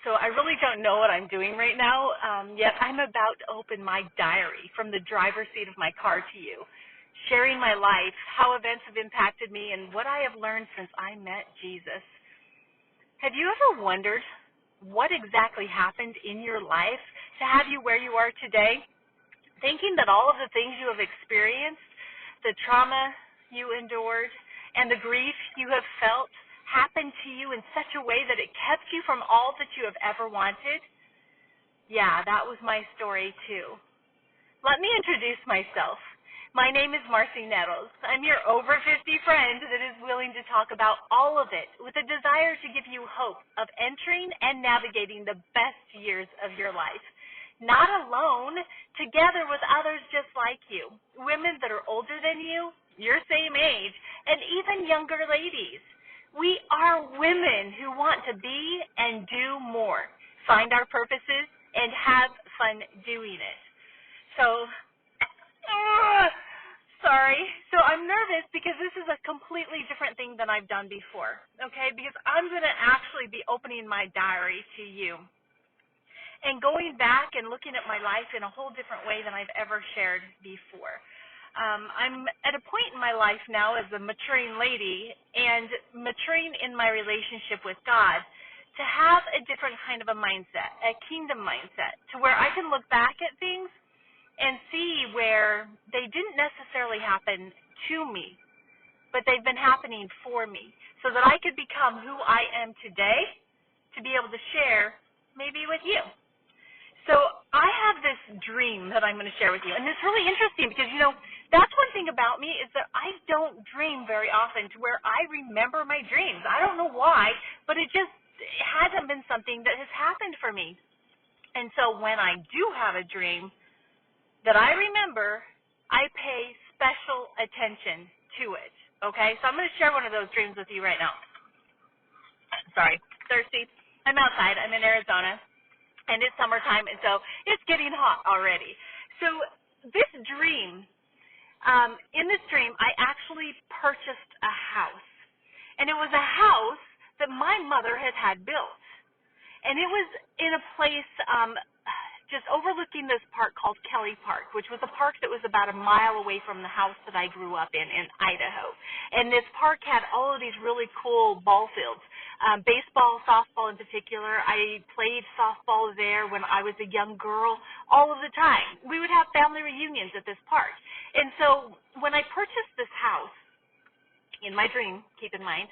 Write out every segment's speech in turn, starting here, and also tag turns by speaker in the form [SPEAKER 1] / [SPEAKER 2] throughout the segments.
[SPEAKER 1] So I really don't know what I'm doing right now, yet I'm about to open my diary from the driver's seat of my car to you, sharing my life, how events have impacted me, and what I have learned since I met Jesus. Have you ever wondered what exactly happened in your life to have you where you are today? Thinking that all of the things you have experienced, the trauma you endured, and the grief you have felt happened to you in such a way that it kept you from all that you have ever wanted? Yeah, that was my story too. Let me introduce myself. My name is Marci Nettles. I'm your over 50 friend that is willing to talk about all of it with a desire to give you hope of entering and navigating the best years of your life. Not alone, together with others just like you, women that are older than you, your same age, and even younger ladies. We are women who want to be and do more, find our purposes, and have fun doing it. So, sorry. So I'm nervous because this is a completely different thing than I've done before, okay? Because I'm going to actually be opening my diary to you and going back and looking at my life in a whole different way than I've ever shared before. I'm at a point in my life now as a maturing lady and maturing in my relationship with God to have a different kind of a mindset, a kingdom mindset, to where I can look back at things and see where they didn't necessarily happen to me, but they've been happening for me so that I could become who I am today to be able to share maybe with you. So I have this dream that I'm going to share with you, and it's really interesting because, you know, that's one thing about me is that I don't dream very often to where I remember my dreams. I don't know why, but it hasn't been something that has happened for me. And so when I do have a dream that I remember, I pay special attention to it, okay? So I'm going to share one of those dreams with you right now. Sorry, thirsty. I'm outside. I'm in Arizona. And it's summertime, and so it's getting hot already. So this dream, in this dream, I actually purchased a house. And it was a house that my mother had built. And it was in a place just overlooking this park called Kelly Park, which was a park that was about a mile away from the house that I grew up in Idaho. And this park had all of these really cool ball fields. Baseball, softball in particular. I played softball there when I was a young girl all of the time. We would have family reunions at this park. And so when I purchased this house, in my dream, keep in mind,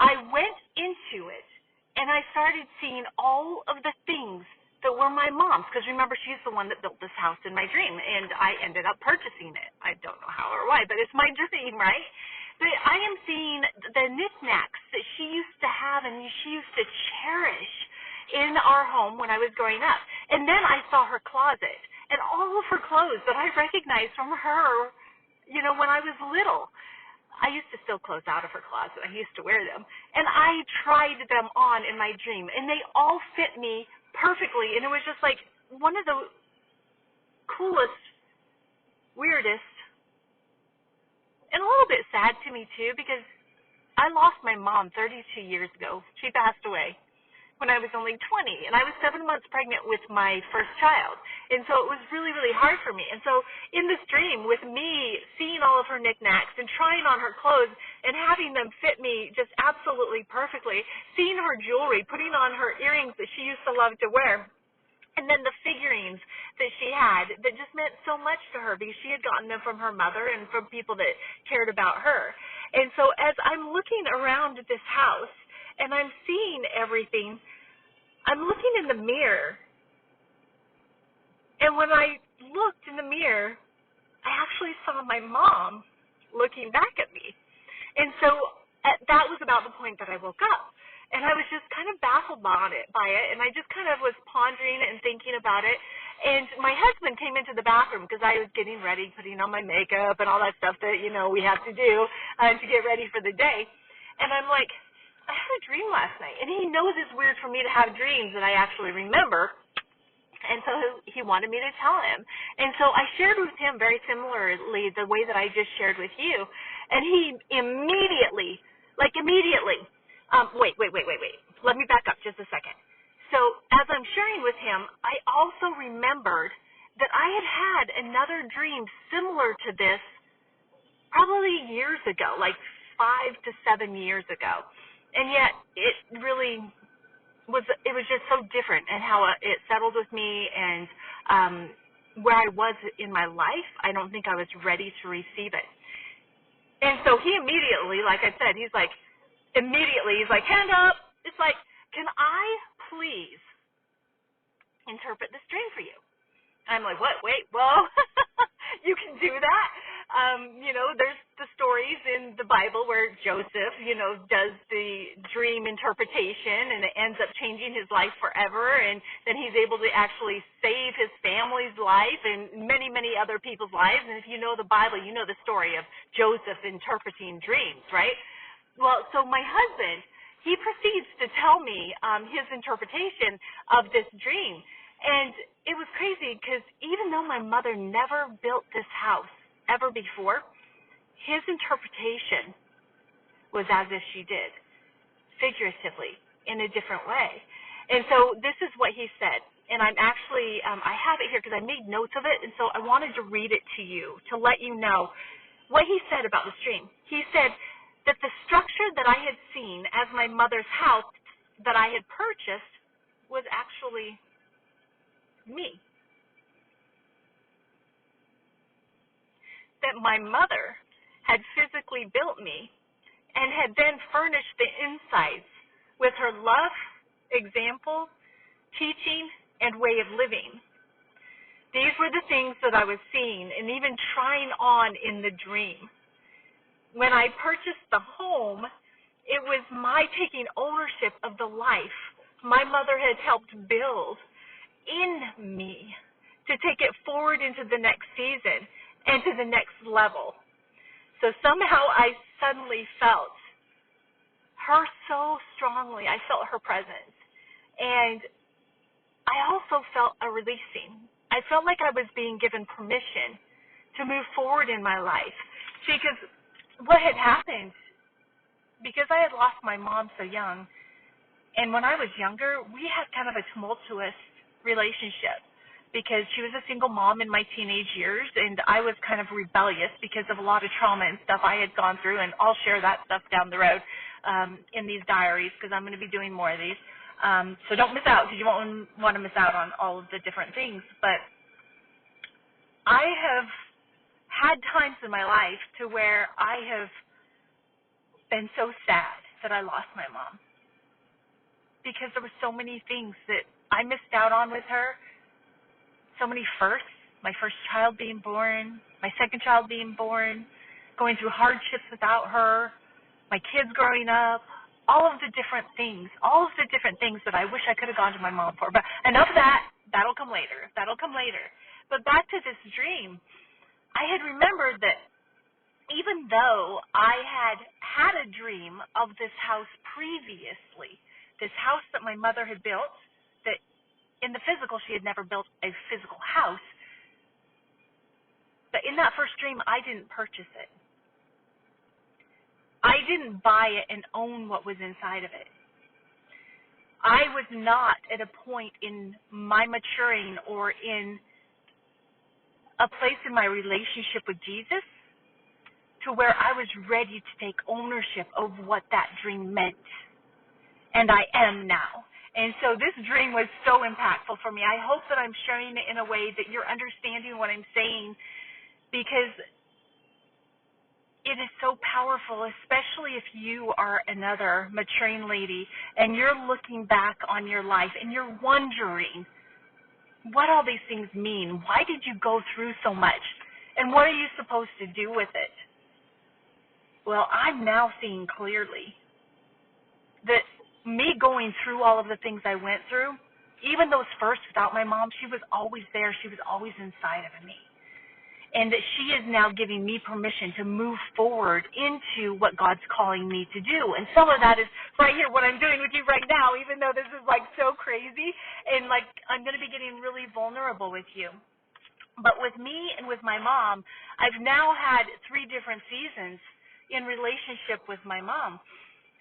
[SPEAKER 1] I went into it and I started seeing all of the things that were my mom's, because remember, she's the one that built this house in my dream, and I ended up purchasing it. I don't know how or why, but it's my dream, right? But I am seeing the knickknacks that she used to have and she used to cherish in our home when I was growing up. And then I saw her closet and all of her clothes that I recognized from her, you know, when I was little. I used to steal clothes out of her closet. I used to wear them. And I tried them on in my dream, and they all fit me perfectly. And it was just like one of the coolest, weirdest, and a little bit sad to me, too, because I lost my mom 32 years ago. She passed away when I was only 20, and I was 7 months pregnant with my first child. And so it was really, really hard for me. And so in this dream, with me seeing all of her knickknacks and trying on her clothes and having them fit me just absolutely perfectly, seeing her jewelry, putting on her earrings that she used to love to wear, and then the figurines that she had that just meant so much to her because she had gotten them from her mother and from people that cared about her. And so as I'm looking around at this house and I'm seeing everything, I'm looking in the mirror. And when I looked in the mirror, I actually saw my mom looking back at me. And so that was about the point that I woke up. And I was just kind of baffled by it, and I just kind of was pondering and thinking about it. And my husband came into the bathroom because I was getting ready, putting on my makeup and all that stuff that, you know, we have to do to get ready for the day. And I'm like, I had a dream last night. And he knows it's weird for me to have dreams that I actually remember. And so he wanted me to tell him. And so I shared with him very similarly the way that I just shared with you. And he immediately, wait. Let me back up just a second. So dream similar to this probably years ago, like 5 to 7 years ago. And yet it really it was just so different, and how it settled with me, and where I was in my life, I don't think I was ready to receive it. And so he immediately, like I said, he's like, hand up. It's like, can I please interpret this dream for you? I'm like, what? Wait, well, you can do that. There's the stories in the Bible where Joseph, does the dream interpretation, and it ends up changing his life forever, and then he's able to actually save his family's life and many, many other people's lives. And if you know the Bible, you know the story of Joseph interpreting dreams, right? Well, so my husband, he proceeds to tell me his interpretation of this dream. And it was crazy because even though my mother never built this house ever before, his interpretation was as if she did, figuratively, in a different way. And so this is what he said. And I'm actually, I have it here because I made notes of it, and so I wanted to read it to you to let you know what he said about this dream. He said that the structure that I had seen as my mother's house that I had purchased was actually me. That my mother had physically built me and had then furnished the insides with her love, example, teaching, and way of living. These were the things that I was seeing and even trying on in the dream. When I purchased the home, it was my taking ownership of the life my mother had helped build in me to take it forward into the next season and to the next level. So somehow I suddenly felt her so strongly. I felt her presence. And I also felt a releasing. I felt like I was being given permission to move forward in my life. Because what had happened, because I had lost my mom so young, and when I was younger, we had kind of a tumultuous relationship because she was a single mom in my teenage years, and I was kind of rebellious because of a lot of trauma and stuff I had gone through, and I'll share that stuff down the road in these diaries because I'm going to be doing more of these. So don't miss out because you won't want to miss out on all of the different things. But I have had times in my life to where I have been so sad that I lost my mom because there were so many things that I missed out on with her. So many firsts, my first child being born, my second child being born, going through hardships without her, my kids growing up, all of the different things that I wish I could have gone to my mom for. But enough of that, that'll come later. But back to this dream, I had remembered that even though I had a dream of this house previously, this house that my mother had built, that in the physical, she had never built a physical house. But in that first dream, I didn't purchase it. I didn't buy it and own what was inside of it. I was not at a point in my maturing or in a place in my relationship with Jesus to where I was ready to take ownership of what that dream meant. And I am now. And so this dream was so impactful for me. I hope that I'm sharing it in a way that you're understanding what I'm saying, because it is so powerful, especially if you are another maturing lady and you're looking back on your life and you're wondering what all these things mean. Why did you go through so much? And what are you supposed to do with it? Well, I'm now seeing clearly that me going through all of the things I went through, even those first without my mom, she was always there. She was always inside of me. And that she is now giving me permission to move forward into what God's calling me to do. And some of that is right here, what I'm doing with you right now, even though this is like so crazy. And like I'm going to be getting really vulnerable with you. But with me and with my mom, I've now had 3 different seasons in relationship with my mom.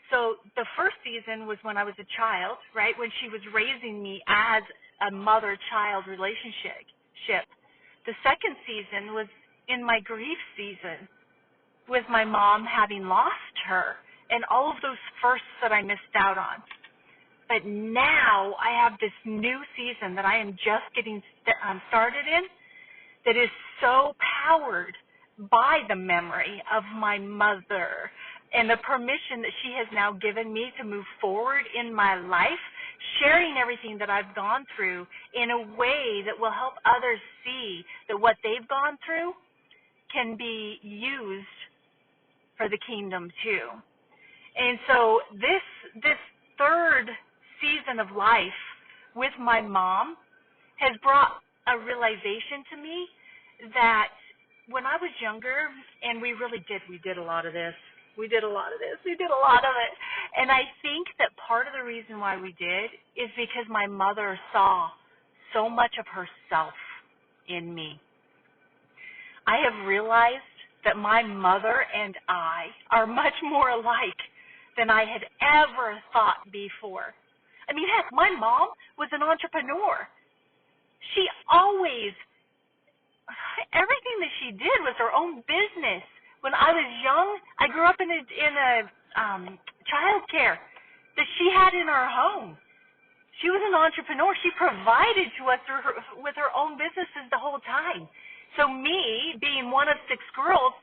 [SPEAKER 1] So the first season was when I was a child, right, when she was raising me as a mother-child relationship. The second season was in my grief season, with my mom having lost her and all of those firsts that I missed out on. But now I have this new season that I am just getting started in that is so powered by the memory of my mother and the permission that she has now given me to move forward in my life, sharing everything that I've gone through in a way that will help others see that what they've gone through can be used for the kingdom too. And so this third season of life with my mom has brought a realization to me that when I was younger, and we did a lot of this. We did a lot of it. And I think that part of the reason why we did is because my mother saw so much of herself in me. I have realized that my mother and I are much more alike than I had ever thought before. I mean, heck, my mom was an entrepreneur. She always, everything that she did was her own business. When I was young, I grew up in a child care that she had in our home. She was an entrepreneur. She provided to us with her own businesses the whole time. So me, being one of 6 girls,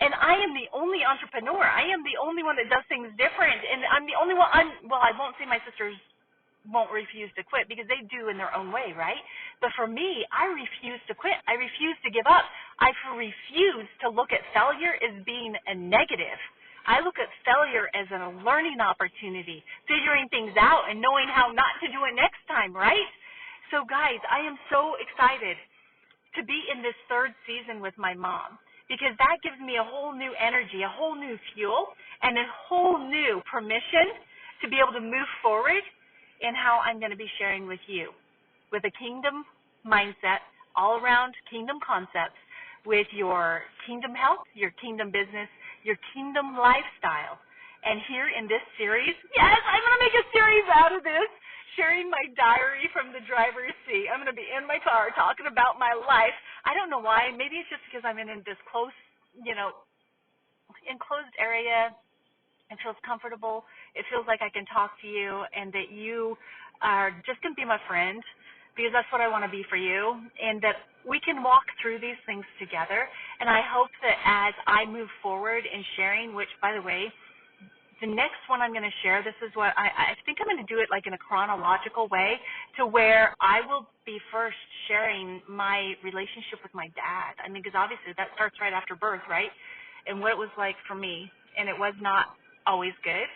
[SPEAKER 1] and I am the only entrepreneur. I am the only one that does things different, and I'm the only one. I won't say my sisters won't refuse to quit because they do in their own way, right? But for me, I refuse to quit. I refuse to give up. I refuse to look at failure as being a negative. I look at failure as a learning opportunity, figuring things out and knowing how not to do it next time, right? So guys, I am so excited to be in this third season with my mom because that gives me a whole new energy, a whole new fuel, and a whole new permission to be able to move forward in how I'm going to be sharing with you with a kingdom mindset, all around kingdom concepts, with your kingdom health, your kingdom business, your kingdom lifestyle. And here in this series, yes, I'm going to make a series out of this, sharing my diary from the driver's seat. I'm going to be in my car talking about my life. I don't know why. Maybe it's just because I'm in this close, enclosed area. It feels comfortable. It feels like I can talk to you and that you are just going to be my friend because that's what I want to be for you, and that we can walk through these things together. And I hope that as I move forward in sharing, which, by the way, the next one I'm going to share, this is what I think I'm going to do it like in a chronological way to where I will be first sharing my relationship with my dad. I mean, because obviously that starts right after birth, right? And what it was like for me, and it was not always good,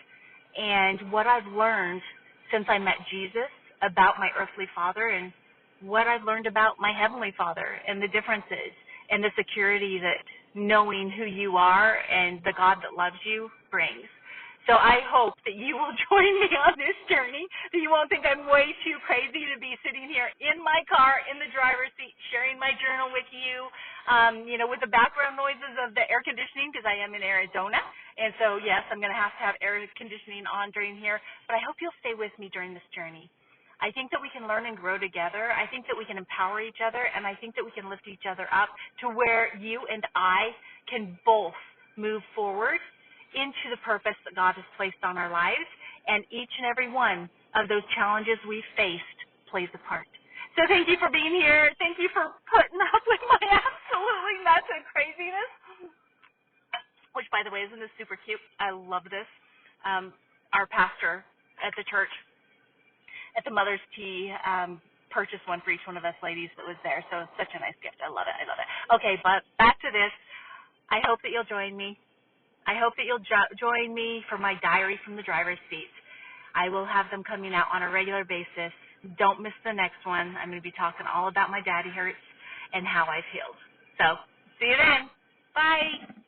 [SPEAKER 1] and what I've learned since I met Jesus about my earthly father and what I've learned about my heavenly father and the differences and the security that knowing who you are and the God that loves you brings. So I hope that you will join me on this journey, that you won't think I'm way too crazy to be sitting here in my car in the driver's seat sharing my journal with you, with the background noises of the air conditioning because I am in Arizona. And so, yes, I'm going to have air conditioning on during here, but I hope you'll stay with me during this journey. I think that we can learn and grow together. I think that we can empower each other, and I think that we can lift each other up to where you and I can both move forward into the purpose that God has placed on our lives, and each and every one of those challenges we faced plays a part. So thank you for being here. Thank you for putting up with my absolutely nuts and craziness, which, by the way, isn't this super cute? I love this. Our pastor at the church, at the Mother's Tea, purchased one for each one of us ladies that was there, so it's such a nice gift. I love it. Okay, but back to this. I hope that you'll join me. I hope that you'll join me for my diary from the driver's seat. I will have them coming out on a regular basis. Don't miss the next one. I'm going to be talking all about my daddy hurts and how I've healed. So, see you then. Bye.